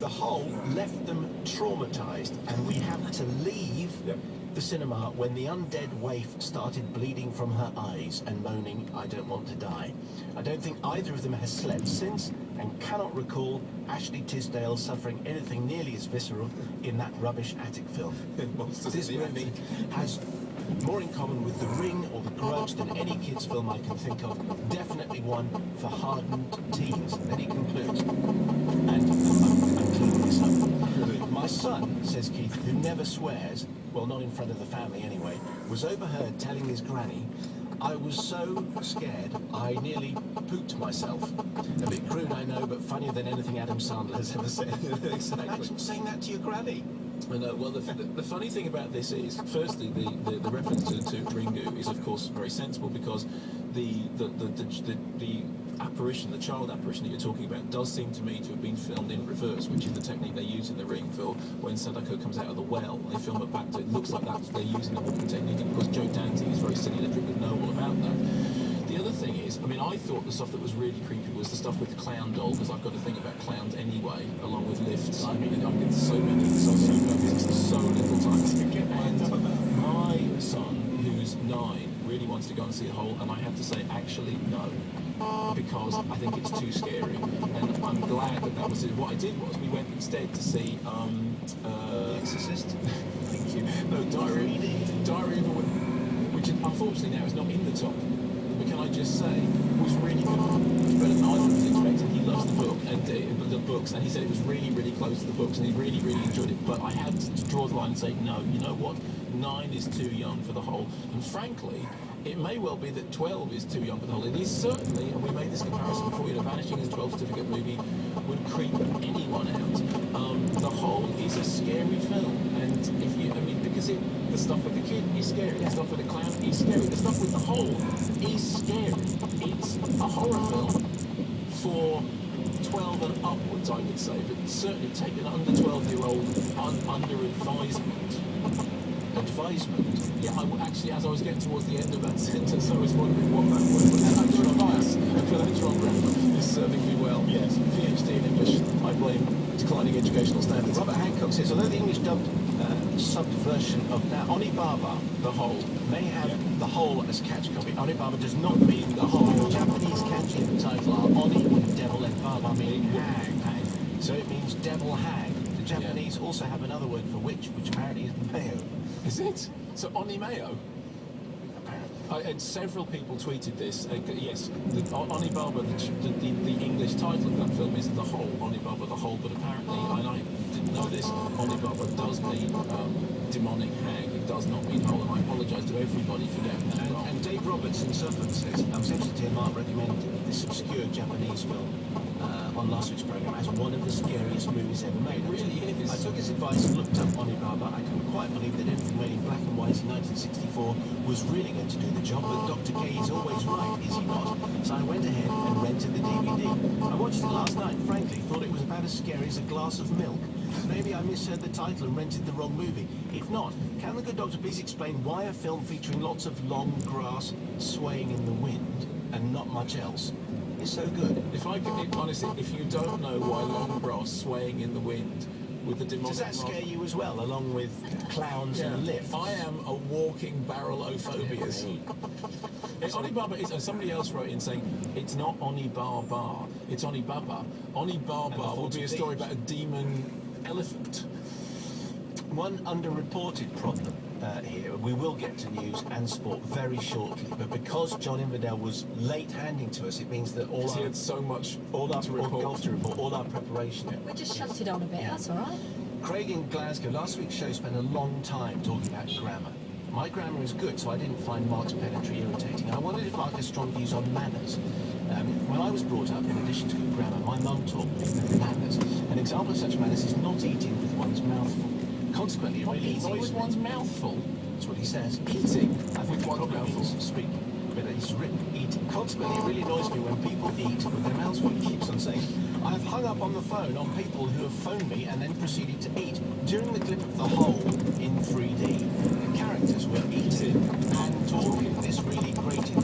The whole left them traumatised, and we had to leave the cinema when the undead waif started bleeding from her eyes and moaning, "I don't want to die." I don't think either of them has slept since, and cannot recall Ashley Tisdale suffering anything nearly as visceral in that rubbish attic film. This movie has more in common with The Ring or The Grudge than any kids' film I can think of. Definitely one for hardened teens. Then he concludes, and I'm cleaning this up. My son, says Keith, who never swears, well, not in front of the family anyway, was overheard telling his granny, "I was so scared I nearly pooped myself." A bit crude, I know, but funnier than anything Adam Sandler has ever said. Exactly. Imagine saying that to your granny. I know. Well, the funny thing about this is, firstly, the reference to Ringu is, of course, very sensible, because the apparition, the child apparition that you're talking about, does seem to me to have been filmed in reverse, which is the technique they use in The Ring for when Sadako comes out of the well. They film it back to, it looks like they're using the walking technique, and of course Joe Dante is very cinematic, would know all about that. The other thing is, I mean, I thought the stuff that was really creepy was the stuff with the clown doll, because I've got to think about clowns anyway, along with lifts. I mean, I've been so many, so little times. And my son, who's 9, really wants to go and see the whole, and I have to say, actually, no. Because I think it's too scary, and I'm glad that was it. What I did was we went instead to see The Exorcist. Thank you. No, Diary of a Wimpy, which unfortunately now is not in the top. But can I just say, was really good. Much better than I was expecting. He loves the book and the books, and he said it was really, really close to the books, and he really, really enjoyed it. But I had to draw the line and say, no, you know what? 9 is too young for the whole, and frankly, it may well be that 12 is too young for the whole. It is certainly, and we made this comparison before, you know, Vanishing as a 12 certificate movie would creep anyone out. The Whole is a scary film, and if you, I mean, because the stuff with the kid is scary, the stuff with the clown is scary, the stuff with the whole is scary. It's a horror film for 12 and upwards, I would say, but certainly take an under 12-year-old under advisement. Yeah, actually, as I was getting towards the end of that sentence, I was wondering what that word was. Under advice, and for that John grammar is serving me well. Yes. PhD in English, I blame declining educational standards. Robert Hancock says, although the English dubbed subbed version of now Onibaba, The Whole, may have the whole as catch copy. Onibaba does not mean the whole. Japanese kanji in the title are Oni, devil, and Baba meaning hag. So it means devil hag. The Japanese also have another word for witch, which apparently is mayo. Is it? So Onimeo? And several people tweeted this. Yes, Onibaba, the English title of that film is The Whole, Onibaba The Whole, but apparently, and I didn't know this, Onibaba does mean demonic hag. It does not mean whole, and I apologise to everybody for getting that wrong. And Dave Roberts in Suffolk says, I was interested to hear Mark recommend this obscure Japanese film on last week's programme as one of the scariest movies ever made. It really is. I took his advice and looked up Onibaba. I couldn't quite believe that anything made in black and white in 1964 was really going to do the job, but Dr. K is always right, is he not? So I went ahead and rented the DVD. I watched it last night, frankly, thought it was about as scary as a glass of milk. Maybe I misheard the title and rented the wrong movie. If not, can the good doctor please explain why a film featuring lots of long grass swaying in the wind and not much else is so good? If I could, honestly, if you don't know why long grass swaying in the wind with the demonic... Does that scare you as well, along with clowns and lifts? I am a walking barrel-o-phobias. Onibaba is, somebody else wrote in saying, it's not Onibaba, it's Onibaba. Onibaba would be a story about a demon elephant. One underreported problem here, we will get to news and sport very shortly, but because John Inverdale was late handing to us, it means that He had so much golf to report, all our preparation. We just shoved it on a bit, that's all right. Craig in Glasgow, last week's show spent a long time talking about grammar. My grammar is good, so I didn't find Mark's pedantry irritating. I wondered if Mark has strong views on manners. When I was brought up, in addition to good grammar, my mum taught me manners. An example of such manners is not eating with one's mouth full. Consequently, it really Eating with one's mouth full? That's what he says. Eating I think with one's mouth full? Speaking. But it's written eating. Consequently, it really annoys me when people eat with their mouths full. He keeps on saying, I have hung up on the phone on people who have phoned me and then proceeded to eat. During the clip of The Whole in 3D, the characters were eating and talking. This really grated